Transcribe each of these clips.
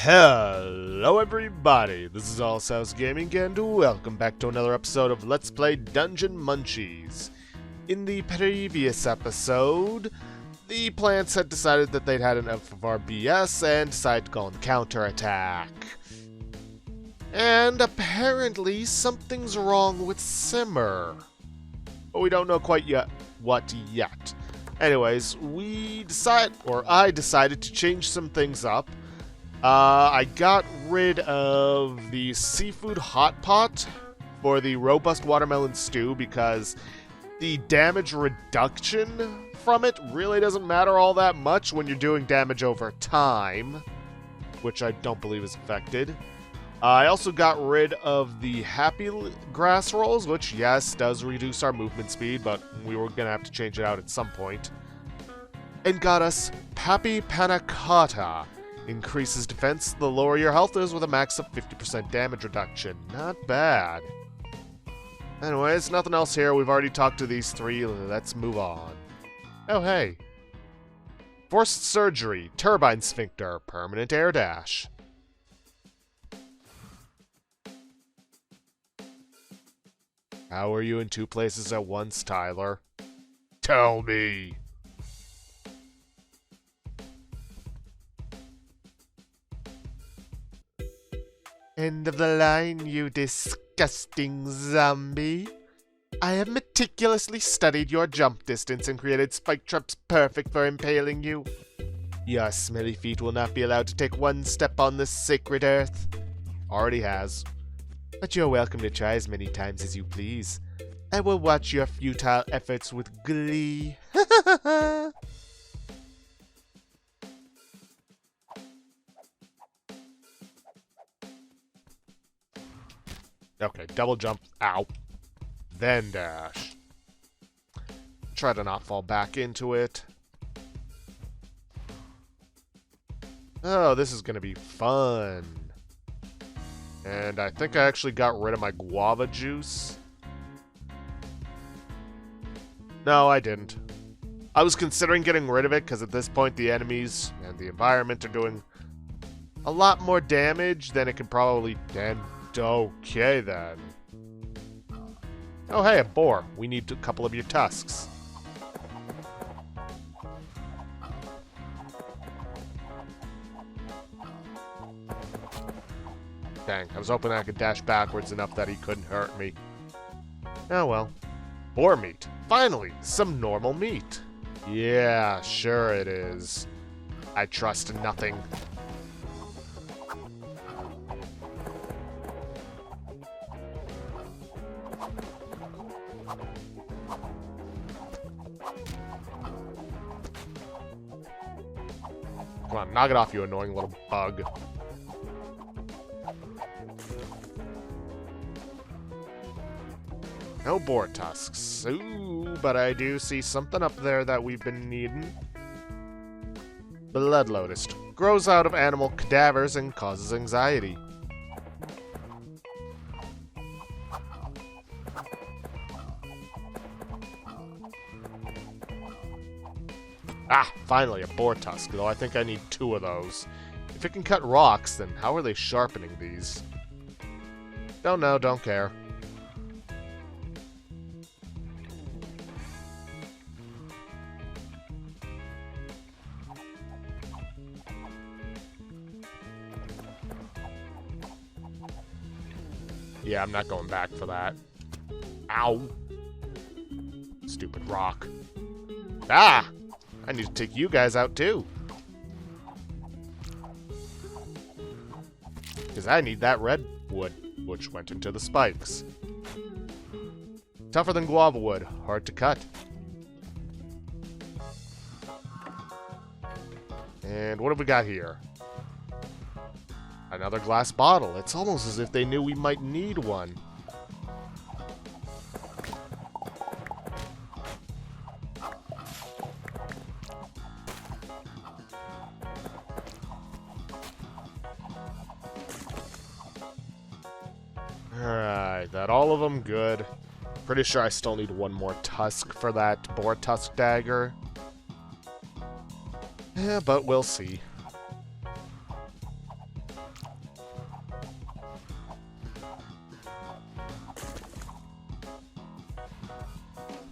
Hello everybody, this is Allshouse Gaming and welcome back to another episode of Let's Play Dungeon Munchies. In the previous episode, the plants had decided that they'd had enough of our BS and decided to go on counterattack. And apparently something's wrong with Simmer. But we don't know quite yet what yet. Anyways, I decided to change some things up. I got rid of the seafood hot pot for the robust watermelon stew because the damage reduction from it really doesn't matter all that much when you're doing damage over time, which I don't believe is affected. I also got rid of the happy grass rolls, which yes, does reduce our movement speed, but we were gonna have to change it out at some point. And got us Pappy Panna Cotta. Increases defense the lower your health is with a max of 50% damage reduction. Not bad. Anyways, nothing else here. We've already talked to these three. Let's move on. Oh, hey. Forced surgery. Turbine sphincter. Permanent air dash. How are you in two places at once, Tyler? Tell me. End of the line, you disgusting zombie. I have meticulously studied your jump distance and created spike traps perfect for impaling you. Your smelly feet will not be allowed to take one step on this sacred earth. Already has. But you're welcome to try as many times as you please. I will watch your futile efforts with glee. Okay, double jump, ow, then dash. Try to not fall back into it. Oh, this is gonna be fun. And I think I actually got rid of my guava juice. No, I didn't. I was considering getting rid of it because at this point the enemies and the environment are doing a lot more damage than it can probably do. Okay, then. Oh, hey, a boar. We need a couple of your tusks. Dang, I was hoping I could dash backwards enough that he couldn't hurt me. Oh, well. Boar meat. Finally, some normal meat. Yeah, sure it is. I trust nothing. Come on, knock it off, you annoying little bug. No boar tusks. Ooh, but I do see something up there that we've been needing. Blood lotus. Grows out of animal cadavers and causes anxiety. Ah, finally, a boar tusk, though I think I need 2 of those. If it can cut rocks, then how are they sharpening these? Don't know, don't care. Yeah, I'm not going back for that. Ow! Stupid rock. Ah! I need to take you guys out, too. Because I need that red wood, which went into the spikes. Tougher than guava wood. Hard to cut. And what have we got here? Another glass bottle. It's almost as if they knew we might need one. Alright, that all of them good. Pretty sure I still need one more tusk for that boar tusk dagger. Yeah, but we'll see.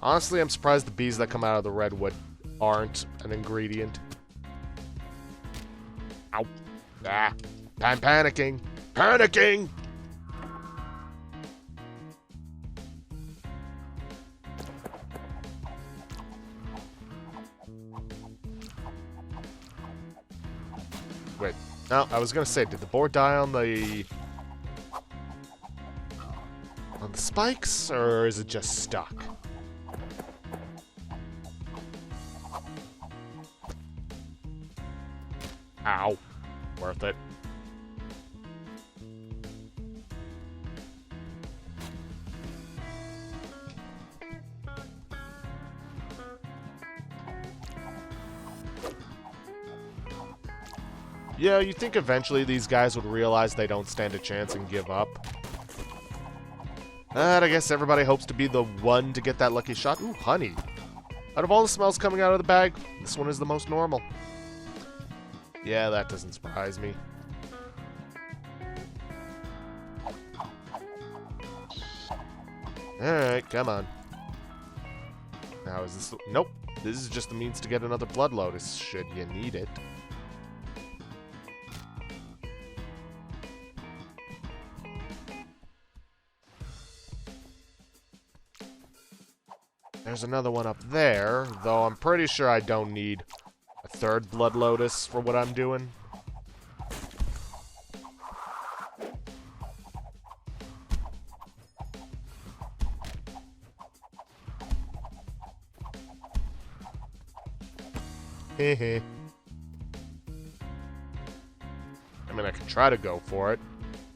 Honestly, I'm surprised the bees that come out of the redwood aren't an ingredient. Ow. Ah. I'm panicking. Panicking! Wait. No, I was gonna say, did the boar die on the spikes, or is it just stuck? Ow. Worth it. Yeah, you'd think eventually these guys would realize they don't stand a chance and give up. But I guess everybody hopes to be the one to get that lucky shot. Ooh, honey. Out of all the smells coming out of the bag, this one is the most normal. Yeah, that doesn't surprise me. Alright, come on. Now is this... Nope. This is just the means to get another blood lotus, should you need it. There's another one up there, though I'm pretty sure I don't need a third blood lotus for what I'm doing. Hehe. I mean, I could try to go for it.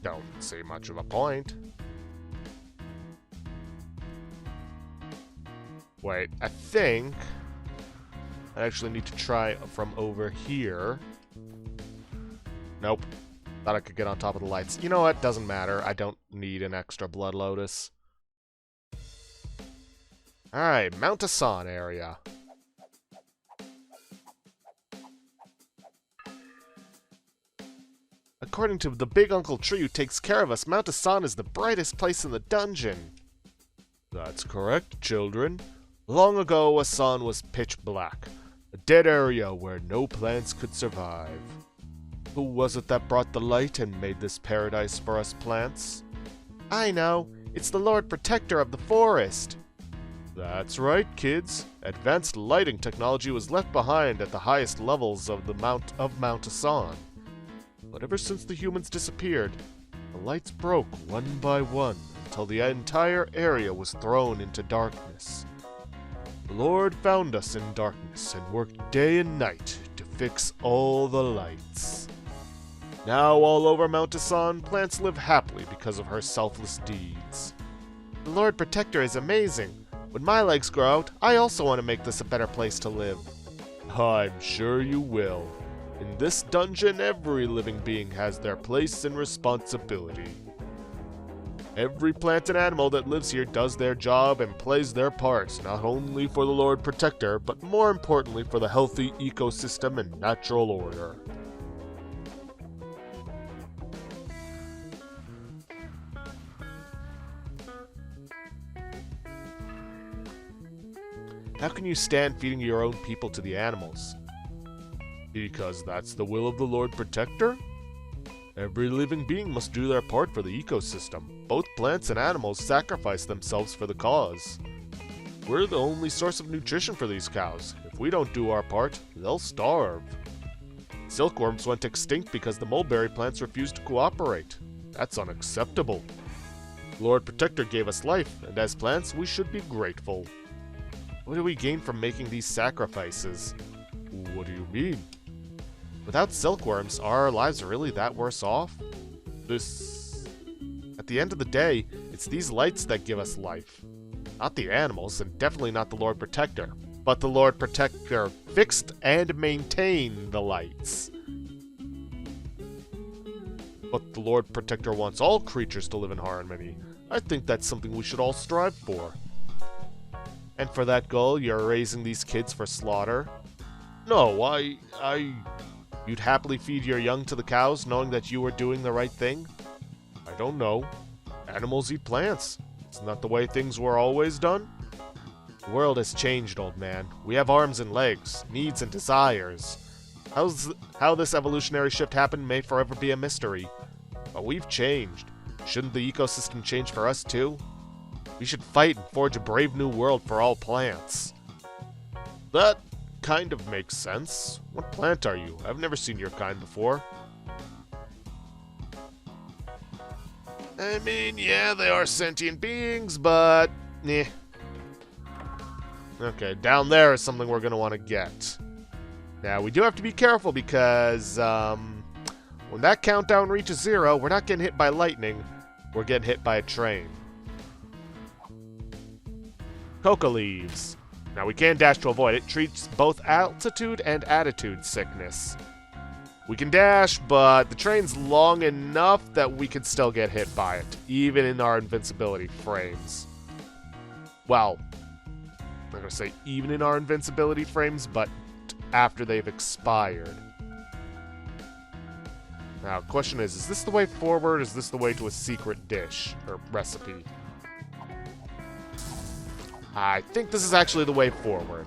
Don't see much of a point. Wait, I think I actually need to try from over here. Nope. Thought I could get on top of the lights. You know what? Doesn't matter. I don't need an extra blood lotus. Alright, Mount Asan area. According to the big Uncle Tree who takes care of us, Mount Asan is the brightest place in the dungeon. That's correct, children. Long ago, Asan was pitch black, a dead area where no plants could survive. Who was it that brought the light and made this paradise for us plants? I know. It's the Lord Protector of the forest. That's right, kids. Advanced lighting technology was left behind at the highest levels of the Mount Asan. But ever since the humans disappeared, the lights broke one by one until the entire area was thrown into darkness. The Lord found us in darkness and worked day and night to fix all the lights. Now all over Mount Asan, plants live happily because of her selfless deeds. The Lord Protector is amazing. When my legs grow out, I also want to make this a better place to live. I'm sure you will. In this dungeon, every living being has their place and responsibility. Every plant and animal that lives here does their job and plays their parts, not only for the Lord Protector, but more importantly for the healthy ecosystem and natural order. How can you stand feeding your own people to the animals? Because that's the will of the Lord Protector? Every living being must do their part for the ecosystem. Both plants and animals sacrifice themselves for the cause. We're the only source of nutrition for these cows. If we don't do our part, they'll starve. Silkworms went extinct because the mulberry plants refused to cooperate. That's unacceptable. Lord Protector gave us life, and as plants, we should be grateful. What do we gain from making these sacrifices? What do you mean? Without silkworms, are our lives really that worse off? At the end of the day, it's these lights that give us life. Not the animals, and definitely not the Lord Protector. But the Lord Protector fixed and maintained the lights. But the Lord Protector wants all creatures to live in harmony. I think that's something we should all strive for. And for that goal, you're raising these kids for slaughter? No, You'd happily feed your young to the cows, knowing that you were doing the right thing? I don't know. Animals eat plants. Isn't that the way things were always done? The world has changed, old man. We have arms and legs, needs and desires. How this evolutionary shift happened may forever be a mystery. But we've changed. Shouldn't the ecosystem change for us too? We should fight and forge a brave new world for all plants. That kind of makes sense. What plant are you? I've never seen your kind before. I mean, yeah, they are sentient beings, but... eh. Okay, down there is something we're going to want to get. Now, we do have to be careful because, when that countdown reaches 0, we're not getting hit by lightning. We're getting hit by a train. Coca leaves. Now, we can dash to avoid it. Treats both altitude and attitude sickness. We can dash, but the train's long enough that we could still get hit by it, even in our invincibility frames. Well, I'm not going to say even in our invincibility frames, but after they've expired. Now, the question is this the way forward, or is this the way to a secret dish, or recipe? I think this is actually the way forward.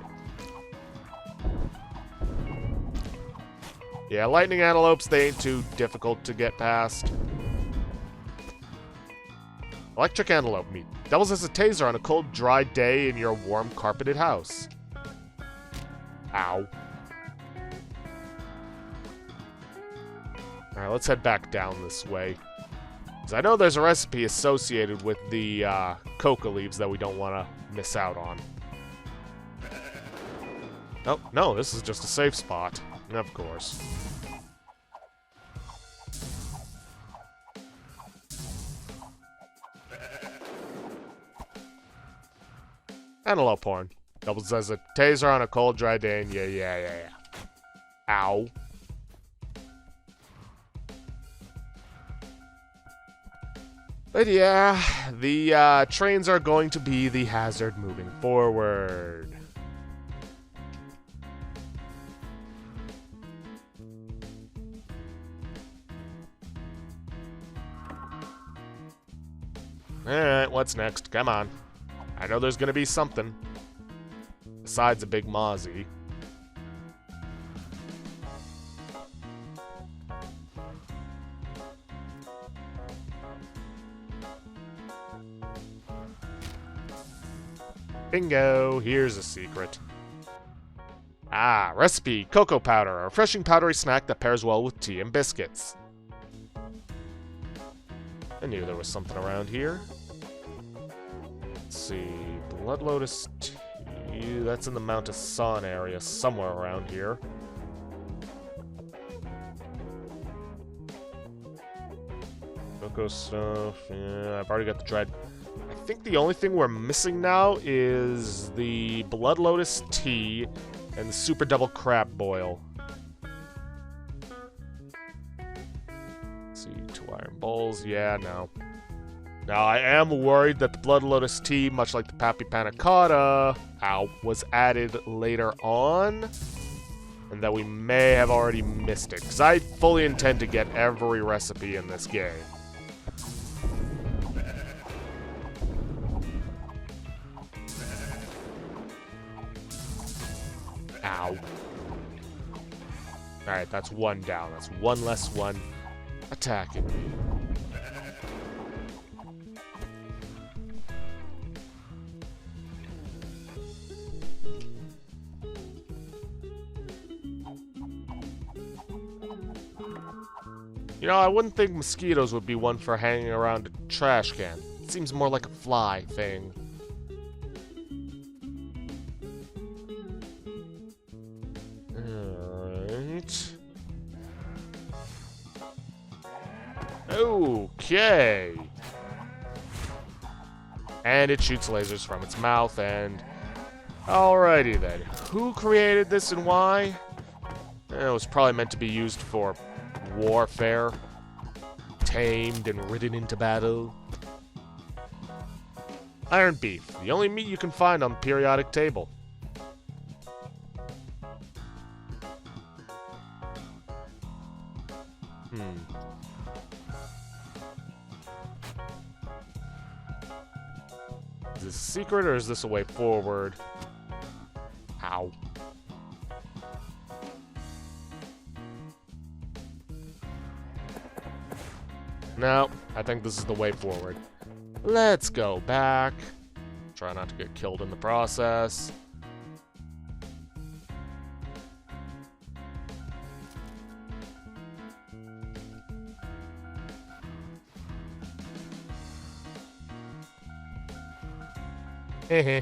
Yeah, lightning antelopes, they ain't too difficult to get past. Electric antelope meat. Doubles as a taser on a cold, dry day in your warm, carpeted house. Ow. Alright, let's head back down this way. Because I know there's a recipe associated with the coca leaves that we don't want to miss out on. Oh, no, this is just a safe spot. Of course. Antelope horn. Doubles as a taser on a cold, dry day, and yeah. Ow. But yeah, the trains are going to be the hazard moving forward. Alright, what's next? Come on. I know there's gonna be something. Besides a big mozzie. Bingo! Here's a secret. Ah, recipe. Cocoa powder. A refreshing powdery snack that pairs well with tea and biscuits. I knew there was something around here. Let's see. Blood Lotus Tea. That's in the Mount Asan area, somewhere around here. Cocoa stuff. Yeah, I've already got the dried. I think the only thing we're missing now is the Blood Lotus Tea and the Super Double Crab Boil. Let's see, 2 iron bowls. Yeah, no. Now, I am worried that the Blood Lotus Tea, much like the Pappy Panna Cotta, was added later on, and that we may have already missed it, because I fully intend to get every recipe in this game. Ow. Alright, that's 1 down. That's 1 less one attacking me. You know, I wouldn't think mosquitoes would be one for hanging around a trash can. It seems more like a fly thing. Alright. Okay. And it shoots lasers from its mouth, and... Alrighty then. Who created this and why? It was probably meant to be used for warfare, tamed and ridden into battle. Iron beef, the only meat you can find on the periodic table. Is this a secret or is this a way forward? Ow. No, I think this is the way forward. Let's go back. Try not to get killed in the process. Heh.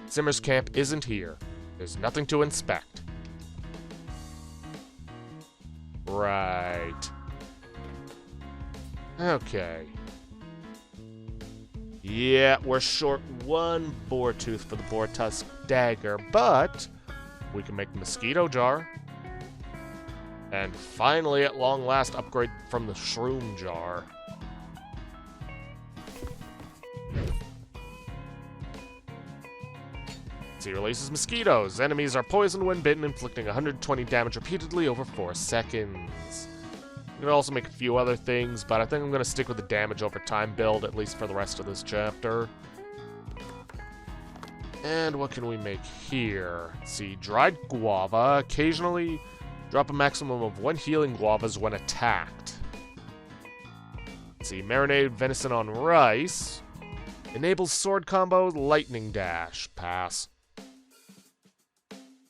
Zimmer's camp isn't here. There's nothing to inspect. Right. Okay. Yeah, we're short one boar tooth for the boar tusk dagger, but we can make the mosquito jar. And finally, at long last, upgrade from the shroom jar. He releases mosquitoes. Enemies are poisoned when bitten, inflicting 120 damage repeatedly over 4 seconds. You can also make a few other things, but I think I'm going to stick with the damage over time build, at least for the rest of this chapter. And what can we make here? Let's see, dried guava. Occasionally, drop a maximum of 1 healing guavas when attacked. Let's see, marinated venison on rice. Enables sword combo, lightning dash. Pass.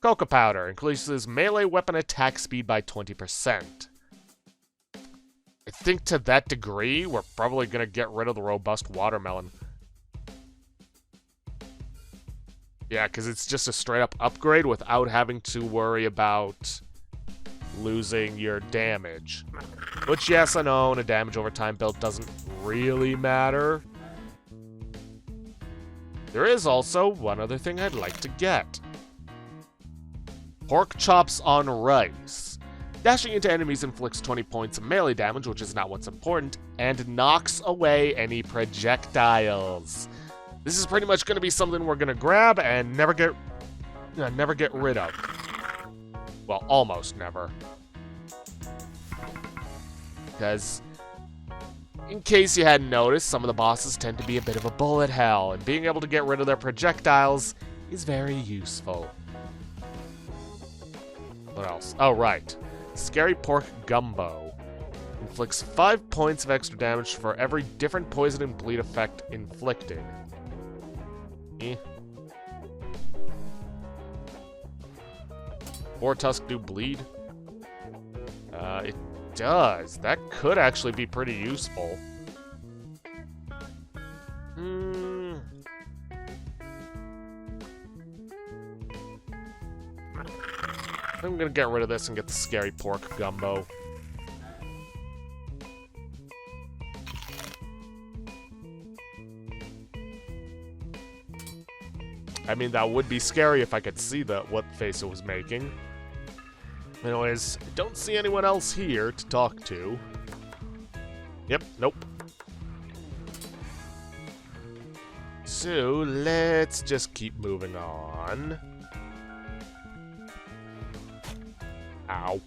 Coca powder increases melee weapon attack speed by 20%. I think to that degree, we're probably going to get rid of the robust watermelon. Yeah, because it's just a straight-up upgrade without having to worry about losing your damage. Which, yes, I know, in a damage over time build doesn't really matter. There is also one other thing I'd like to get. Pork chops on rice. Dashing into enemies inflicts 20 points of melee damage, which is not what's important, and knocks away any projectiles. This is pretty much going to be something we're going to grab and never get rid of. Well, almost never. Because, in case you hadn't noticed, some of the bosses tend to be a bit of a bullet hell, and being able to get rid of their projectiles is very useful. What else? Oh, right. Scary Pork Gumbo. Inflicts 5 points of extra damage for every different poison and bleed effect inflicted. Boar tusk do bleed? It does. That could actually be pretty useful. I'm gonna get rid of this and get the Scary Pork Gumbo. I mean, that would be scary if I could see what face it was making. Anyways, I don't see anyone else here to talk to. Yep, nope. So, let's just keep moving on. Ow.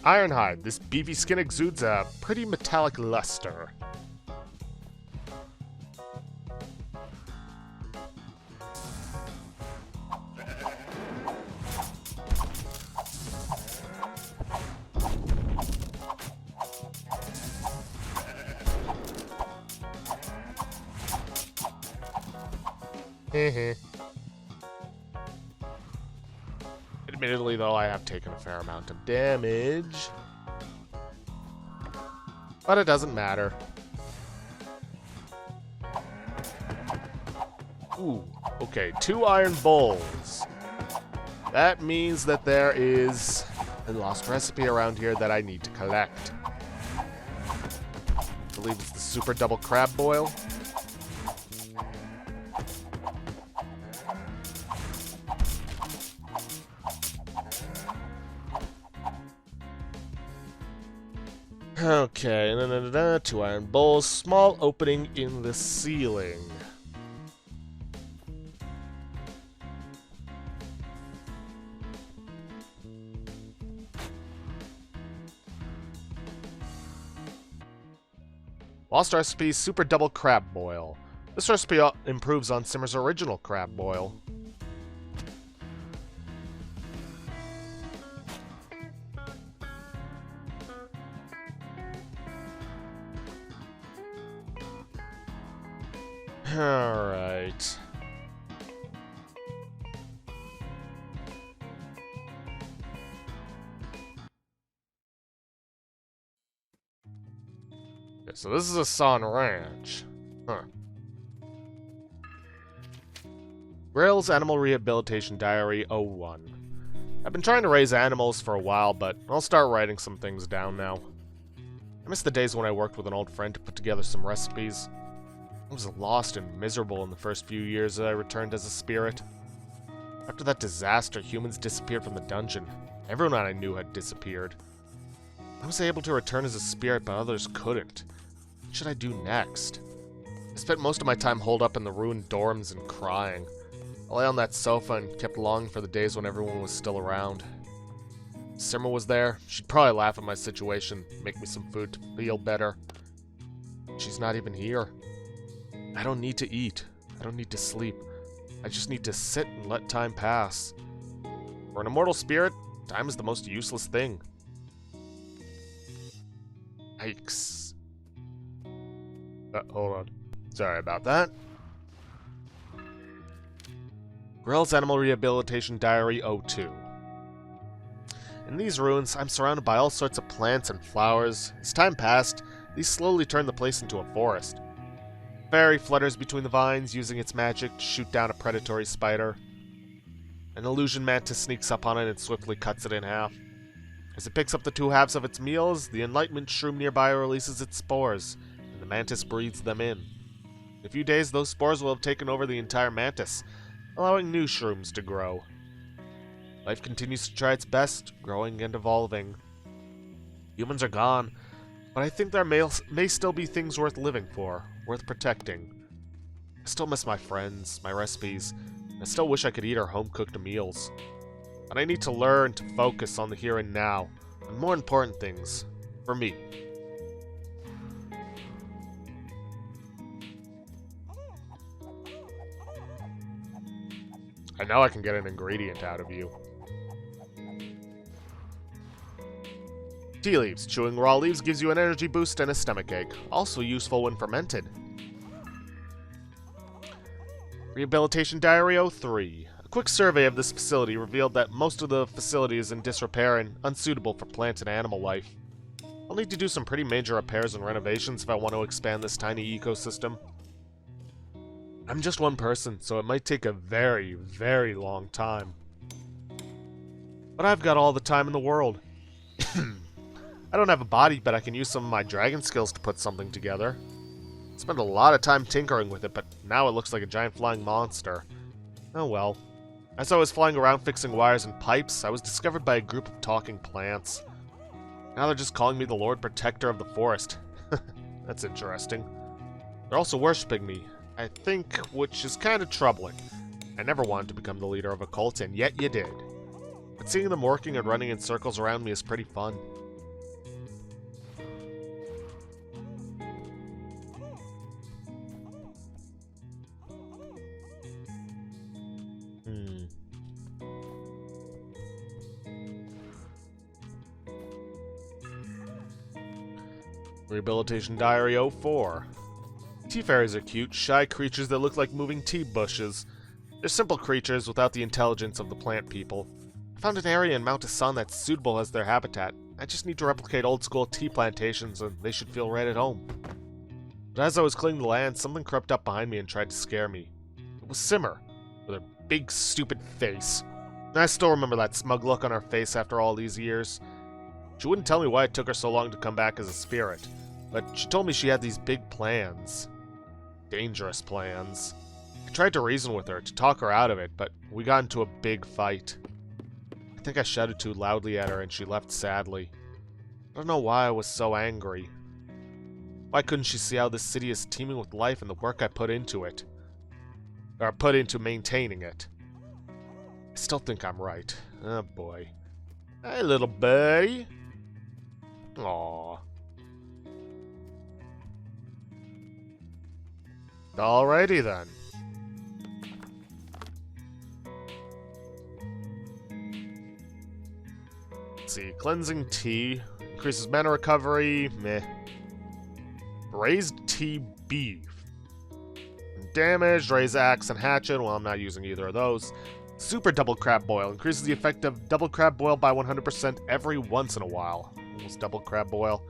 Ironhide. This beefy skin exudes a pretty metallic luster. Admittedly, though, I have taken a fair amount of damage. But it doesn't matter. Ooh, okay, 2 iron bowls. That means that there is a lost recipe around here that I need to collect. I believe it's the super double crab boil. Okay, 2 iron bowls, small opening in the ceiling. Lost recipe, super double crab boil. This recipe improves on Simmer's original crab boil. Alright. Okay, so this is a San Ranch. Huh. Grail's Animal Rehabilitation Diary 01. I've been trying to raise animals for a while, but I'll start writing some things down now. I miss the days when I worked with an old friend to put together some recipes. I was lost and miserable in the first few years that I returned as a spirit. After that disaster, humans disappeared from the dungeon. Everyone I knew had disappeared. I was able to return as a spirit, but others couldn't. What should I do next? I spent most of my time holed up in the ruined dorms and crying. I lay on that sofa and kept longing for the days when everyone was still around. If Simmer was there, she'd probably laugh at my situation, make me some food to feel better. She's not even here. I don't need to eat. I don't need to sleep. I just need to sit and let time pass. For an immortal spirit, time is the most useless thing. Yikes. Hold on. Sorry about that. Grell's Animal Rehabilitation Diary 02. In these ruins, I'm surrounded by all sorts of plants and flowers. As time passed, these slowly turned the place into a forest. A fairy flutters between the vines, using its magic to shoot down a predatory spider. An illusion mantis sneaks up on it and swiftly cuts it in half. As it picks up the two halves of its meals, the enlightenment shroom nearby releases its spores, and the mantis breathes them in. In a few days, those spores will have taken over the entire mantis, allowing new shrooms to grow. Life continues to try its best, growing and evolving. Humans are gone, but I think there may still be things worth living for, worth protecting. I still miss my friends, my recipes, and I still wish I could eat our home-cooked meals. But I need to learn to focus on the here and now, on more important things, for me. I know I can get an ingredient out of you. Tea leaves. Chewing raw leaves gives you an energy boost and a stomachache. Also useful when fermented. Rehabilitation Diary 03. A quick survey of this facility revealed that most of the facility is in disrepair and unsuitable for plant and animal life. I'll need to do some pretty major repairs and renovations if I want to expand this tiny ecosystem. I'm just one person, so it might take a very, very long time. But I've got all the time in the world. I don't have a body, but I can use some of my dragon skills to put something together. I spent a lot of time tinkering with it, but now it looks like a giant flying monster. Oh well. As I was flying around fixing wires and pipes, I was discovered by a group of talking plants. Now they're just calling me the Lord Protector of the Forest. That's interesting. They're also worshipping me, I think, which is kind of troubling. I never wanted to become the leader of a cult, and yet you did. But seeing them working and running in circles around me is pretty fun. Rehabilitation Diary 04. Tea fairies are cute, shy creatures that look like moving tea bushes. They're simple creatures without the intelligence of the plant people. I found an area in Mount Asan that's suitable as their habitat. I just need to replicate old-school tea plantations and they should feel right at home. But as I was cleaning the land, something crept up behind me and tried to scare me. It was Simmer, with her big, stupid face. And I still remember that smug look on her face after all these years. She wouldn't tell me why it took her so long to come back as a spirit, but she told me she had these big plans. Dangerous plans. I tried to reason with her, to talk her out of it, but we got into a big fight. I think I shouted too loudly at her and she left sadly. I don't know why I was so angry. Why couldn't she see how this city is teeming with life and the work I put into it? Or put into maintaining it? I still think I'm right. Oh boy. Hey, little buddy. Aww. Alrighty then. Let's see. Cleansing tea. Increases mana recovery. Meh. Raised tea beef. Damage. Raise axe and hatchet. Well, I'm not using either of those. Super double crab boil. Increases the effect of double crab boil by 100% every once in a while. Almost double crab boil.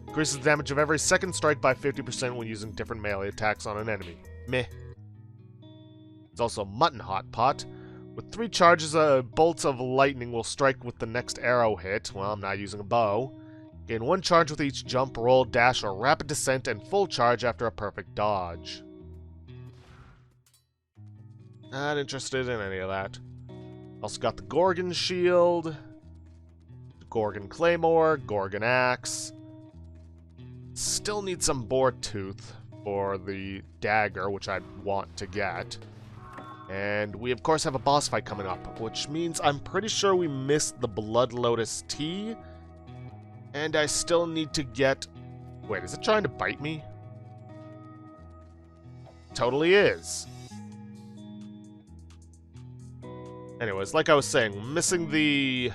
Increases the damage of every second strike by 50% when using different melee attacks on an enemy. Meh. There's also Mutton Hot Pot. With 3 charges, bolts of lightning will strike with the next arrow hit. Well, I'm not using a bow. Gain 1 charge with each jump, roll, dash, or rapid descent, and full charge after a perfect dodge. Not interested in any of that. Also got the Gorgon Shield, Gorgon Claymore, Gorgon Axe. Still need some Boar Tooth for the dagger, which I want to get. And we, of course, have a boss fight coming up, which means I'm pretty sure we missed the Blood Lotus Tea. And I still need to get... Wait, is it trying to bite me? Totally is. Anyways, like I was saying, missing the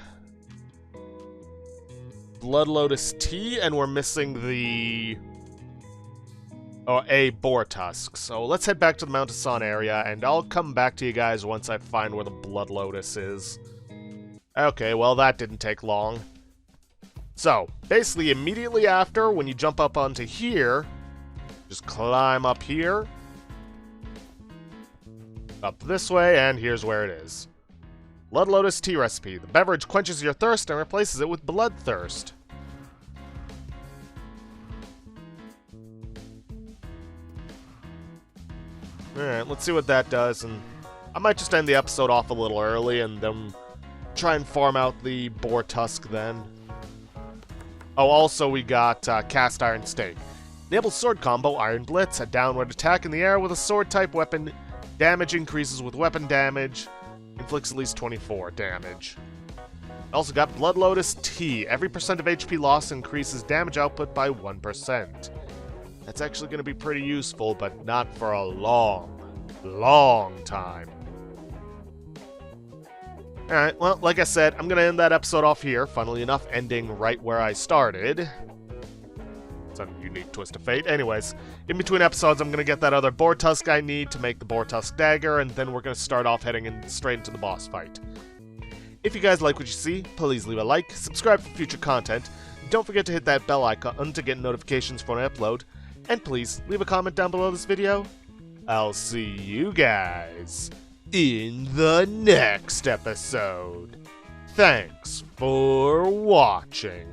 Blood Lotus Tea, and we're missing the... a boar tusk. So let's head back to the Mount Hassan area, and I'll come back to you guys once I find where the Blood Lotus is. Okay, well that didn't take long. So, basically immediately after, when you jump up onto here, just climb up here, up this way, and here's where it is. Blood Lotus Tea Recipe. The beverage quenches your thirst and replaces it with bloodthirst. Alright, let's see what that does, and I might just end the episode off a little early and then try and farm out the boar tusk then. Oh, also we got Cast Iron Stake. Enables sword combo, Iron Blitz, a downward attack in the air with a sword-type weapon. Damage increases with weapon damage. Inflicts at least 24 damage. Also got Blood Lotus Tea. Every percent of HP loss increases damage output by 1%. That's actually going to be pretty useful, but not for a long time. Alright, well, like I said, I'm going to end that episode off here. Funnily enough, ending right where I started. It's a unique twist of fate. Anyways, in between episodes, I'm going to get that other boar tusk I need to make the boar tusk dagger, and then we're going to start off heading straight into the boss fight. If you guys like what you see, please leave a like, subscribe for future content, don't forget to hit that bell icon to get notifications for when I upload, and please leave a comment down below this video. I'll see you guys in the next episode. Thanks for watching.